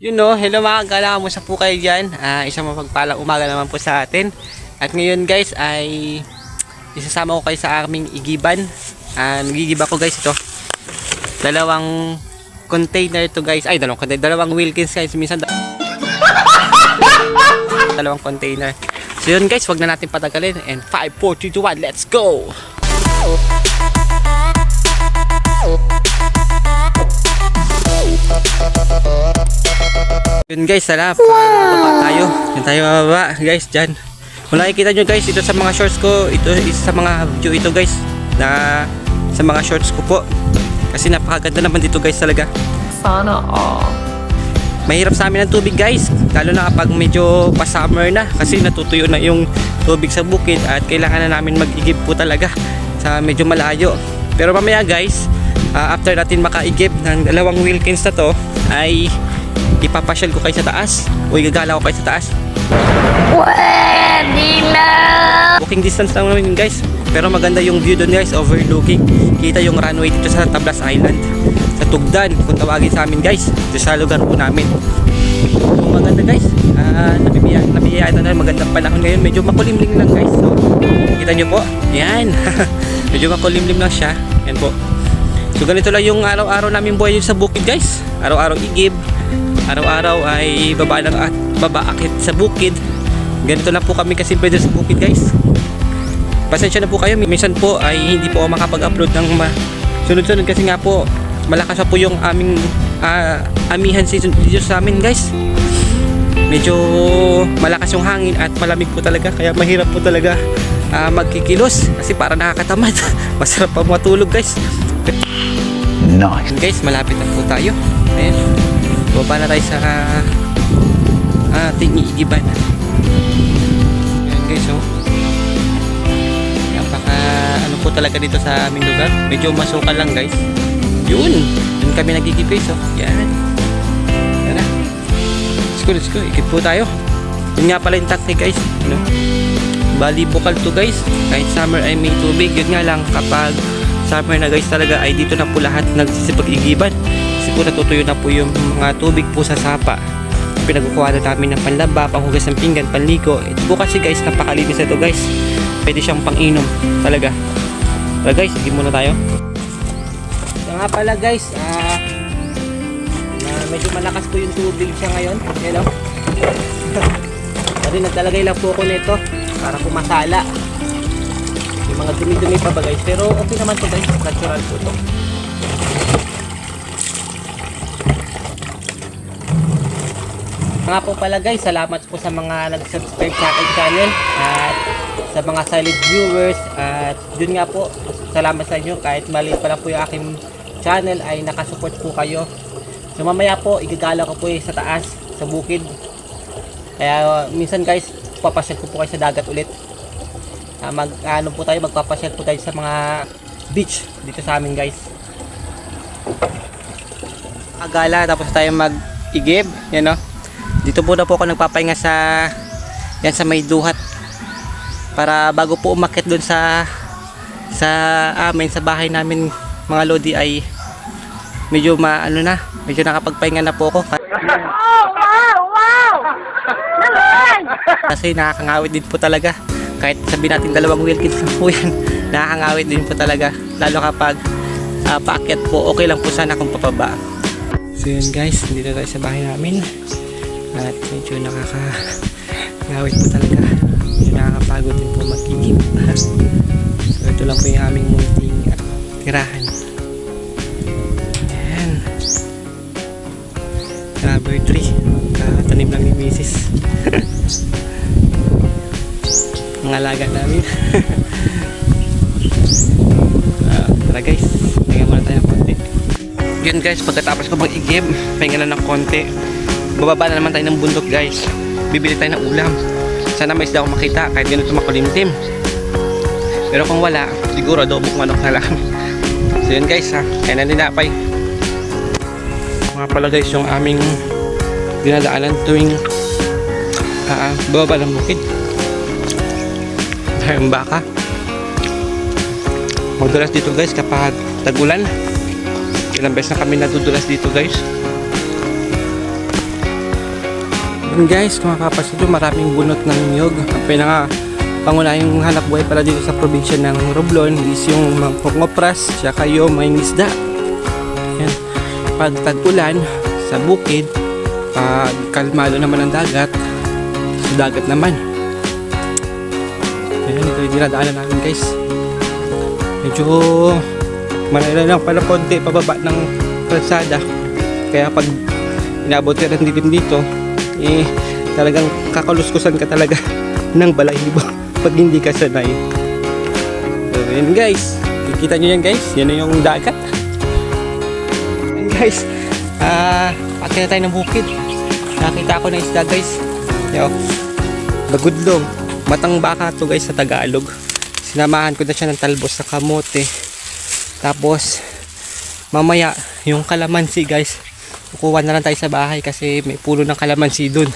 Hello mga kala, kamusta po kayo dyan? Isang mapagpalang umaga naman po sa atin. At ngayon guys ay isasama ko kayo sa aming igiban. Nagigiba ko guys ito. Dalawang container to guys. Ay, dalawang Wilkins guys. Minsan dalawang container. So yun guys, wag na natin patagalin. And 5, 4, 3, 2, 1, let's go! Yun guys, tara, baba tayo. Yun tayo bababa guys, dyan. Kung nakikita nyo guys, ito sa mga shorts ko, ito isa sa mga video ito guys, na sa mga shorts ko po. Kasi napakaganda naman dito guys talaga. Sana all. Mahirap sa amin ang tubig guys, lalo na kapag medyo pa-summer na. Kasi natutuyo na yung tubig sa bukid at kailangan na namin mag-igib po talaga sa medyo malayo. Pero mamaya guys, after natin makaigib ng dalawang Wilkins na to, ay ipapasyal ko kayo sa taas o igagala ko kayo sa taas. Pwede na! Walking distance lang namin guys, pero maganda yung view doon guys, overlooking. Kita yung runway dito sa Tablas Island, sa Tugdan kung tawagin sa amin guys, dito sa lugar po namin. So, maganda guys, nabiyayaan na magandang panahon ngayon. Medyo makulimlim lang guys, so kita nyo po, yan. Medyo makulimlim lang siya, yan po. So ganito lang yung araw-araw namin buhay sa bukid guys. Araw-araw igib, araw-araw ay babaakit sa bukid. Ganito na po kami kasimple dito sa bukid guys. Pasensya na po kayo, minsan po ay hindi po ako makapag-upload ng sunod-sunod kasi nga po malakas na po yung aming amihan season dito sa amin guys. Medyo malakas yung hangin at malamig po talaga, kaya mahirap po talaga magkikilos kasi para nakakatamad. Masarap pa matulog guys. Nice. Guys, malapit na po tayo. Ayan, baba na tayo sa ating iigiban. Ayan guys, oh. Napaka ano po talaga dito sa aming lugar. Medyo masukal lang guys. Yun kami nagigib guys, oh. Yan. Tara, let's go, ikip po tayo. Yun nga pala yung tactic guys, bali bukal to guys. Kahit summer ay may tubig, yun nga lang kapag summer na guys talaga ay dito na po lahat nagsisipag-igiban kasi po natutuyo na po yung mga tubig po sa sapa. Pinagkukuha na namin ng panlaba, panghugas ng pinggan, panligo. Ito po kasi guys, napakalinis na ito guys, pwede siyang pang-inom talaga. Tara guys, hindi muna tayo. So nga pala guys, medyo malakas po yung tubig siya ngayon. Hello. Kasi nagtalagay lang po ako nito para pumasala yung mga dumi-dumi pa ba guys, pero okay naman to guys, natural po to. Nga po pala guys, salamat po sa mga nag-subscribe sa aking channel at sa mga silent viewers, at yun nga po, salamat sa inyo. Kahit maliit pa lang po yung aking channel ay nakasupport po kayo. So mamaya po igagala ko po sa taas sa bukid, kaya minsan guys papasyal ko po kayo sa dagat ulit. Magpapasyal po tayo sa mga beach dito sa amin guys. Agala tapos tayo mag-igib, yan o. Dito po na po ako nagpapahinga sa may duhat, para bago po umakyat doon sa amin, sa bahay namin mga lodi, ay medyo medyo nakapagpahinga na po ako. Wow! Naman! Kasi nakakangawit din po talaga. Kahit sabihin natin dalawang Wilkins na po yan, nakakangawit din po talaga. Lalo kapag paakyat po, okay lang po sana kung papaba. So yun guys, dito tayo sa bahay namin. At medyo nakakangawit po talaga. Medyo nakakapagod din po mag-igib. So ito lang po yung aming munting tirahan. Ayan. Rubber tree. Katanim lang ni Mrs. Ang alaga namin. Tara guys, pahinga muna tayo ng konti. Yun guys, pagkatapos ko mag-igib, pahinga na ng konti, bababa na naman tayo ng bundok guys. Bibili tayo ng ulam. Sana may isda akong makita kahit ganito makulimtim. Pero kung wala, siguro adobong manok na lang. So yun guys, kaya na ninapay. Mga pala guys, yung aming dinadaanan tuwing bababa ng bukid. Yung baka, madulas dito guys kapag tag-ulan. Ilang beses na kami nadudulas dito guys. Yun guys, kung mapapansin nyo, maraming bunot ng niyog. Ang pangunahing hanap buhay pala dito sa probinsya ng Romblon is yung mga pongopras, tsaka yung may isda. Yan. Pag tag-ulan sa bukid, pag kalmado naman ang dagat, sa dagat naman. Ayan, ito yung dinadaanan namin guys. Medyo malala lang pala konti pababa ng kalsada. Kaya pag inabot ka ng dilim dito, talagang kakaluskusan ka talaga ng balahibo pag hindi ka sanay. So yun guys, kikita nyo yan guys, yan na yung dagat. Yan guys, pagkita tayo ng bukid, nakita ako na isda guys. Yo, bagudlong, matang baka to guys sa Tagalog. Sinamahan ko na siya ng talbos sa kamote. Tapos mamaya yung kalamansi guys, kukuha na lang tayo sa bahay kasi may puno ng kalamansi dun.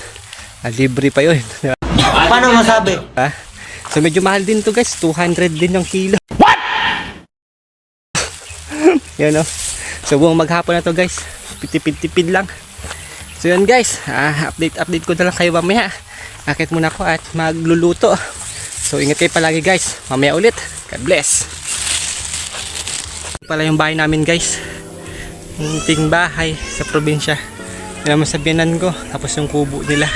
Libre pa yun. Paano masabi? Ha? So medyo mahal din to guys, 200 din yung kilo. What? Yan o. So buong maghapon na to guys, tipid-tipid lang. So yan guys, update ko na lang kayo mamaya. Akit muna ako at magluluto. So ingat kayo palagi guys, mamaya ulit. God bless. Pala yung bahay namin guys, munting bahay sa probinsya. Yan naman sa biyanan ko, tapos yung kubo nila.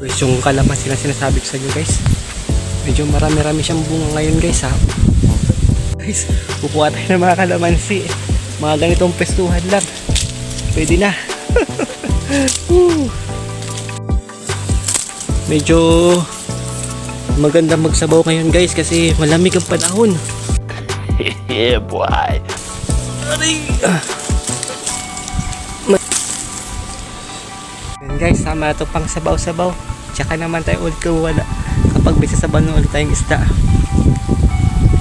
Guys, yung kalamansi na sinasabi ko sa inyo guys, medyo marami-rami siyang bunga ngayon guys ha. Guys, kukuha tayo ng mga kalamansi. Mga ganitong pestuhan lang, pwede na. Medyo maganda magsabaw ngayon guys kasi malamig ang panahon. Yeah, boy. Aray! Yan guys, sama ito pang sabaw-sabaw. Tsaka naman tayo ulit kuwala kapag may sasabaw na ulit tayong isda.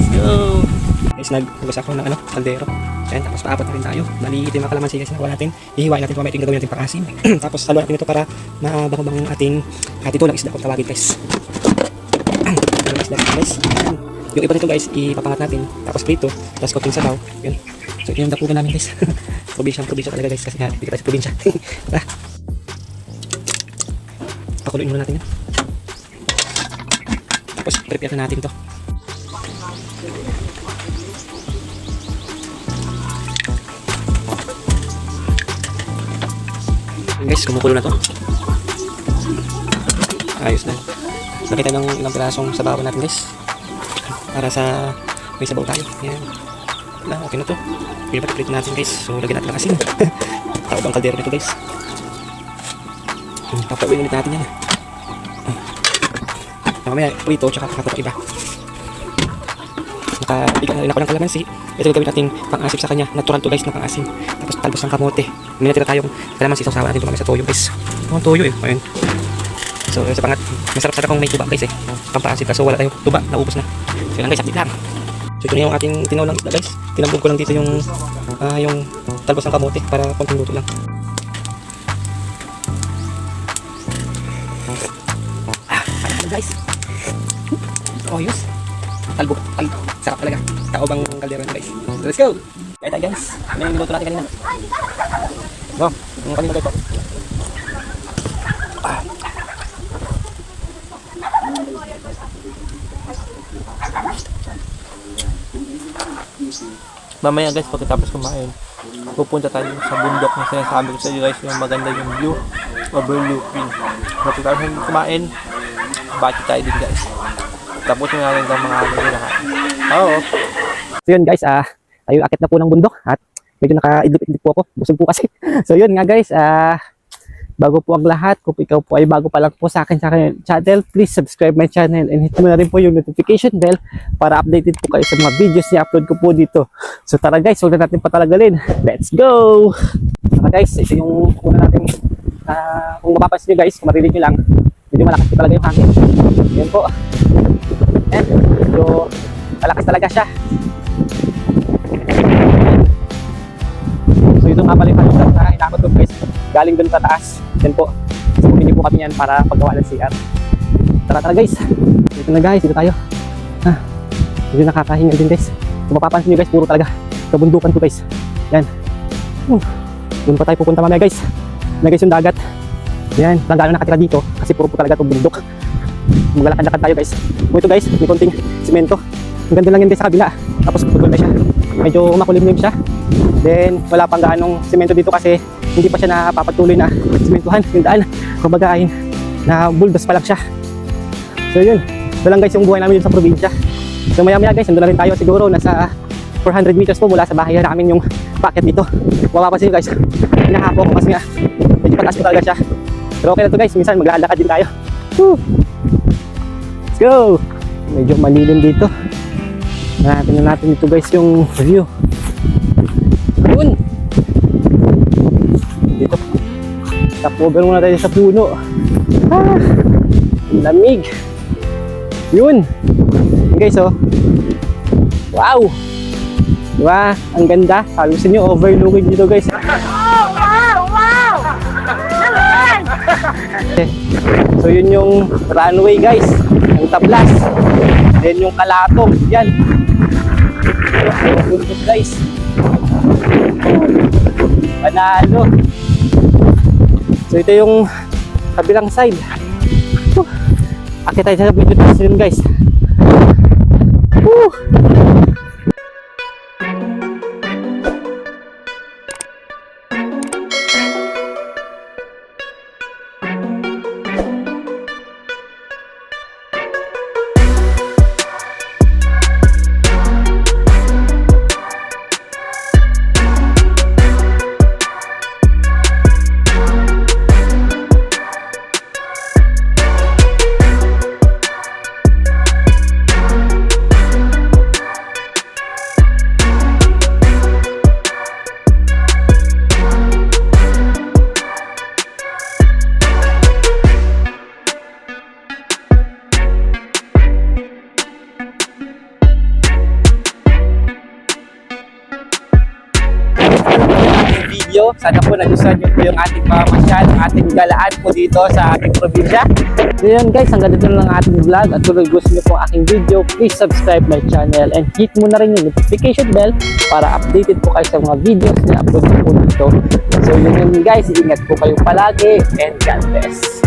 So guys, naghugas ako ng kaldero. Ayan, tapos paapat na rin tayo. Maliit yung mga kalamansi guys, nakuha natin. Ihiwain natin kung may gagawin natin pang-asin. Tapos haluan natin ito para mabango-bango ang ating titulang isda kung tawagin guys. Guys, yung iba nito guys, ipapangat natin. Tapos prito, tapos konting sabaw. Yun. So ito yung dapugan namin guys. Probinsya talaga guys kasi nga dito tayo sa probinsya. Pakuluin muna natin yan. Tapos prepare na natin ito. Guys, kumukulo na to. Ayos na. Nakita ng ilang pirasong sabawan natin guys, para sa may sabaw tayo. Yan. Okay na to. Pinipat-prito natin guys. So lagyan natin ng asin. Tawag ang kaldero nito guys. Papawin ulit natin yan. Mamaya prito tsaka kakatok iba. Nakaikan na rin ako ng kalamansi. Ito gagawin natin pang-asip sa kanya. Natural to guys na pang-asim. Tapos talbos ng kamote. May natira tayong kalamansi. Sausawan natin ito kami sa toyo guys. Ito ang toyo eh. Ayun. So sa pangat, masarap sana kung may tuba guys eh. Pang-asip kaso wala tayong tuba. Naubos na. So yun lang guys, update lang. So ito na yung ating tinaw lang isda guys. Tinambog ko lang dito yung talbos ng kamote para konting luto lang. Guys. Ayos. Talbog. Sarap talaga. Tao bang kaldero guys. So, let's go. Kaya tayo guys. Ano yung niluto natin kanina? No, yung kanina guys. Mamaya guys, pagkatapos kumain, pupunta tayo sa bundok na sinasabi ko sa inyo guys, yung maganda yung view, overlooking. Pagkatapos kumain, bati tayo din guys. Tapos yung natin ang mga lahat. Oo. So yun guys, tayo akit na po ng bundok at medyo nakaidlip-idlip po ako. Busog po kasi. So yun nga guys, bago po ang lahat, kung ikaw po ay bago pa lang po sa akin channel, please subscribe my channel and hit mo na rin po yung notification bell para updated po kayo sa mga videos na upload ko po dito. So tara guys, huwag na natin patalagalin. Let's go! Tara guys, ito yung una natin, kung mapapansin nyo guys, kung marinig nyo lang, medyo malakas po talaga yung hangin. Yan po. And medyo malakas talaga siya. galing doon sa taas. Yan po. Bumili po kami yan para paggawa ng CR. Tara guys. Dito na guys, dito tayo. Medyo nakakahinga din guys. Kung mapapansin nyo guys, puro talaga kabundukan po guys. Yan. Doon pa tayo pupunta mamaya guys. Yan guys yung dagat. Yan, lang gano'n nakatira dito kasi puro po talaga itong bundok. Maglalakad-lakad tayo guys. Ito guys, may konting simento. Ang ganda lang yan guys sa kabila. Tapos putol na siya. Medyo makulimlim siya. Then wala pang gaanong simento dito kasi hindi pa siya napapatuloy na simentuhan yung daan. Kumbaga ay na buldos pa lang siya. So yun, ito lang guys yung buhay namin dito sa probinsya. So maya guys, nandun na rin tayo siguro nasa 400 meters po mula sa bahay namin yung packet dito. Mapapansin nyo guys, hinahapo ko kasi nga medyo pataas po talaga siya. Pero okay na to guys, minsan maglalakad din tayo. Woo! Let's go! Medyo malilim dito. Hanapin na natin dito guys yung view. Yun! Dito. Stop over muna tayo sa puno. Lamig! Yun! Guys oh. Wow! Diba? Ang ganda. Sabi ko sa inyo, overlooking dito guys. Wow! Naman! So yun yung runway guys. Ang tablas. Then yung kalatong. Yan. Bundok guys. Panalo. So ito yung kabilang side. Akit tayo sa video natin guys. Woo! Video. Sana po nagustuhan nyo po yung ating pamasyal, ang ating galaan po dito sa ating probinsya. So yun guys, hanggang dito lang ang ating vlog at kung gusto nyo po ang aking video, please subscribe my channel and hit mo na rin yung notification bell para updated po kayo sa mga videos na upload ko po dito. So yun guys, ingat po kayo palagi and God bless.